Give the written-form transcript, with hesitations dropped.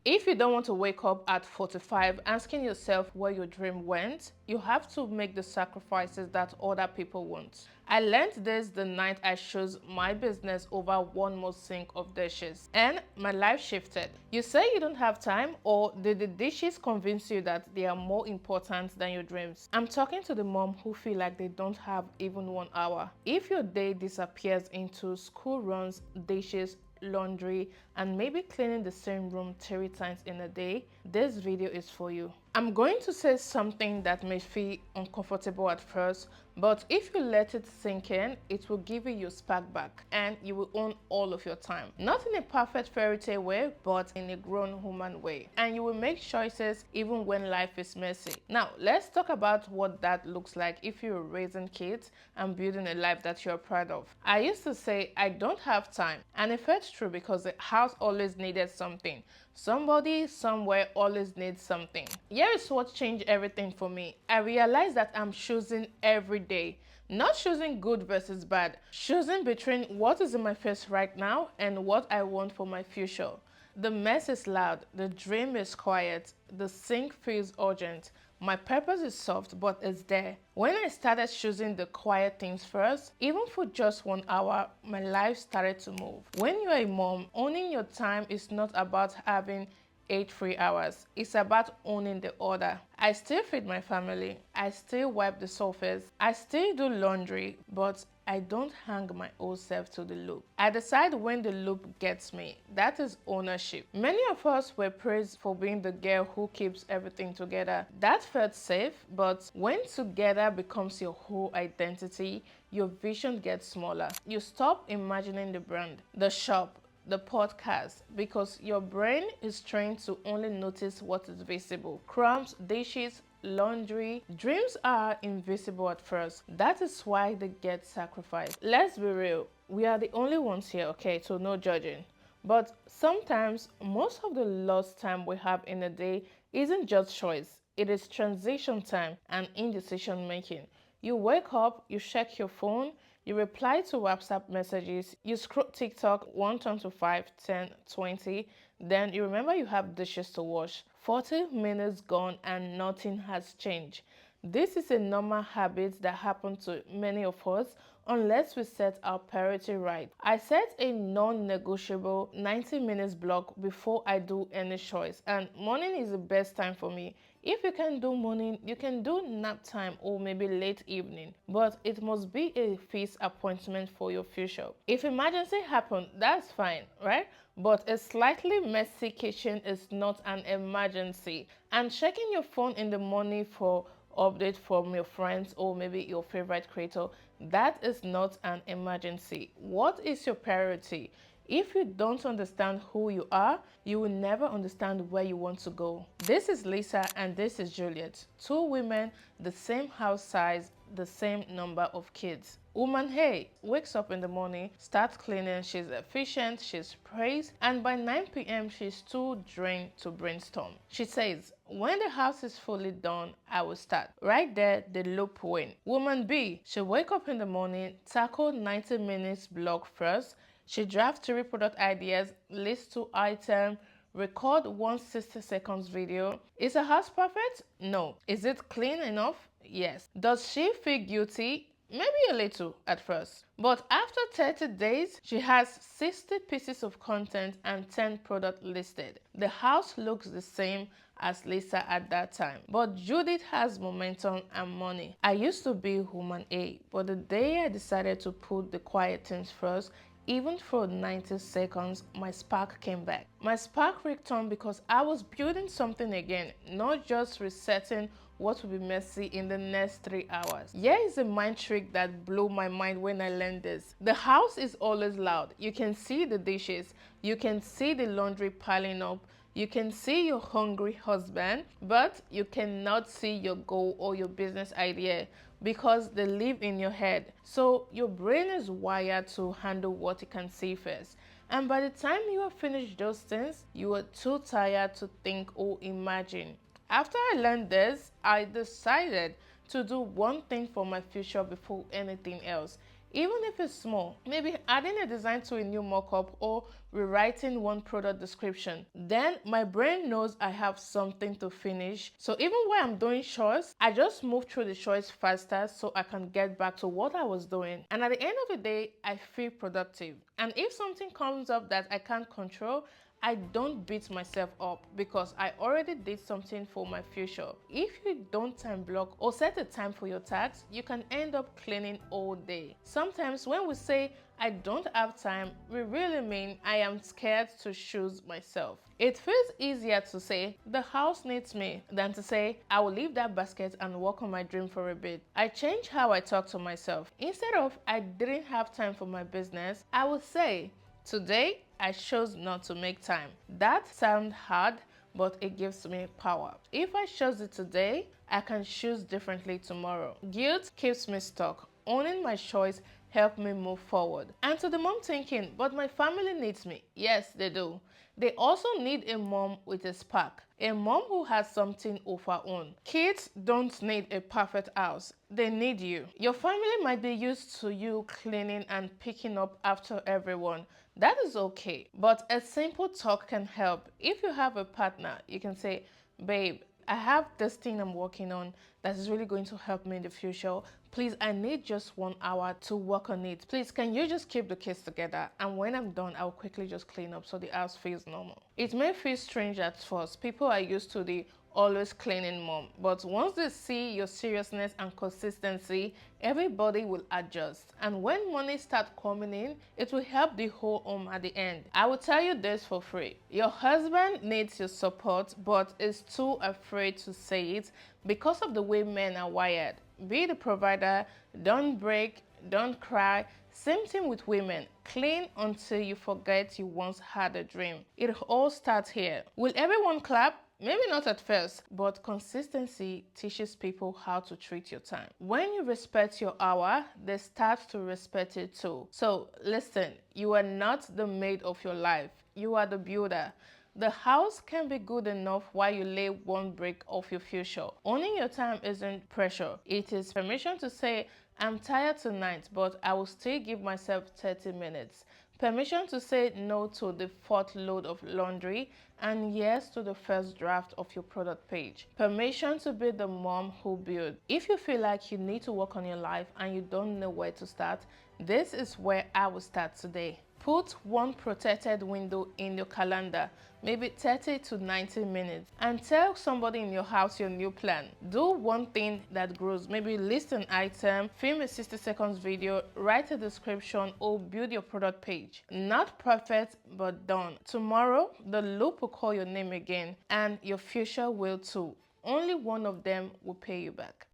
If you don't want to wake up at 45 asking yourself where your dream went, you have to make the sacrifices that other people won't. I learned this the night I chose my business over one more sink of dishes, and my life shifted. You say you don't have time, or did the dishes convince you that they are more important than your dreams? I'm talking to the mom who feel like they don't have even 1 hour. If your day disappears into school runs, dishes, laundry, and maybe cleaning the same room 3 times in a day, this video is for you. I'm going to say something that may feel uncomfortable at first, but if you let it sink in, it will give you your spark back and you will own all of your time. Not in a perfect fairy tale way, but in a grown human way. And you will make choices even when life is messy. Now, let's talk about what that looks like if you're raising kids and building a life that you're proud of. I used to say, I don't have time. And it felt true because the house always needed something. Somebody, somewhere always needs something. Here is what changed everything for me. I realized that I'm choosing every day. Not choosing good versus bad. Choosing between what is in my face right now and what I want for my future. The mess is loud, the dream is quiet, the sink feels urgent. My purpose is soft, but it's there. When I started choosing the quiet things first, even for just 1 hour, my life started to move. When you're a mom, owning your time is not about having 8 free hours. It's about owning the order. I still feed my family. I still wipe the surface. I still do laundry, but I don't hang my old self to the loop. I decide when the loop gets me. That is ownership. Many of us were praised for being the girl who keeps everything together. That felt safe, but when together becomes your whole identity, your vision gets smaller. You stop imagining the brand, the shop, the podcast, because your brain is trained to only notice what is visible. Crumbs, dishes, laundry. Dreams are invisible at first. That is why they get sacrificed. Let's be real. We are the only ones here, okay? So no judging. But sometimes most of the lost time we have in a day isn't just choice. It is transition time and indecision making. You wake up, you check your phone, you reply to WhatsApp messages, you scroll TikTok 1 turn to 5, 10, 20, then you remember you have dishes to wash. 40 minutes gone and nothing has changed. This is a normal habit that happens to many of us unless we set our priority right. I set a non-negotiable 90 minutes block before I do any choice, and morning is the best time for me. If you can do morning, you can do nap time or maybe late evening, but it must be a fixed appointment for your future. If emergency happen, that's fine, right? But a slightly messy kitchen is not an emergency. And checking your phone in the morning for update from your friends or maybe your favorite creator, that is not an emergency. What is your priority? If you don't understand who you are, you will never understand where you want to go. This is Lisa and this is Juliet. 2 women, the same house size, the same number of kids. Woman hey wakes up in the morning, starts cleaning, she's efficient, she's praised, and by 9 p.m. she's too drained to brainstorm. She says, when the house is fully done, I will start. Right there, the loop win. Woman B, she wake up in the morning, tackle 90 minutes block first, she drafts 3 product ideas, list 2 items, record 160 seconds video. Is her house perfect? No. Is it clean enough? Yes. Does she feel guilty? Maybe a little at first. But after 30 days, she has 60 pieces of content and 10 products listed. The house looks the same as Lisa at that time, but Judith has momentum and money. I used to be woman A, but the day I decided to put the quiet things first, even for 90 seconds, my spark came back. My spark returned because I was building something again, not just resetting what will be messy in the next 3 hours. Here is a mind trick that blew my mind when I learned this. The house is always loud. You can see the dishes, you can see the laundry piling up, you can see your hungry husband, but you cannot see your goal or your business idea because they live in your head. So your brain is wired to handle what you can see first. And by the time you have finished those things, you are too tired to think or imagine. After I learned this, I decided to do one thing for my future before anything else. even if it's small. Maybe adding a design to a new mockup or rewriting one product description. Then my brain knows I have something to finish. So even when I'm doing chores, I just move through the chores faster so I can get back to what I was doing. And at the end of the day, I feel productive. And if something comes up that I can't control, I don't beat myself up because I already did something for my future. If you don't time block or set a time for your tasks, you can end up cleaning all day. Sometimes when we say I don't have time, we really mean I am scared to choose myself. It feels easier to say the house needs me than to say I will leave that basket and work on my dream for a bit. I change how I talk to myself. Instead of I didn't have time for my business, I will say today I chose not to make time. That sounds hard, but it gives me power. If I chose it today, I can choose differently tomorrow. Guilt keeps me stuck. Owning my choice helps me move forward. And to the mom thinking, but my family needs me. Yes, they do. They also need a mom with a spark. A mom who has something of her own. Kids don't need a perfect house. They need you. Your family might be used to you cleaning and picking up after everyone. That is okay. But a simple talk can help. If you have a partner, you can say, babe, I have this thing I'm working on that is really going to help me in the future. Please, I need just 1 hour to work on it. Please, can you just keep the kids together? And when I'm done, I'll quickly just clean up so the house feels normal. It may feel strange at first. People are used to the always cleaning mom. But once they see your seriousness and consistency, everybody will adjust. And when money starts coming in, it will help the whole home at the end. I will tell you this for free. Your husband needs your support, but is too afraid to say it because of the way men are wired. Be the provider, don't break, don't cry. Same thing with women. Clean until you forget you once had a dream. It all starts here. Will everyone clap? Maybe not at first, but consistency teaches people how to treat your time. When you respect your hour, they start to respect it too. So listen, you are not the maid of your life. You are the builder. The house can be good enough while you lay one brick of your future. Owning your time isn't pressure. It is permission to say, I'm tired tonight, but I will still give myself 30 minutes. Permission to say no to the fourth load of laundry and yes to the first draft of your product page. Permission to be the mom who builds. If you feel like you need to work on your life and you don't know where to start, this is where I will start today. Put one protected window in your calendar, maybe 30 to 90 minutes, and tell somebody in your house your new plan. Do one thing that grows, maybe list an item, film a 60 seconds video, write a description, or build your product page. Not perfect, but done. Tomorrow, the loop will call your name again, and your future will too. Only one of them will pay you back.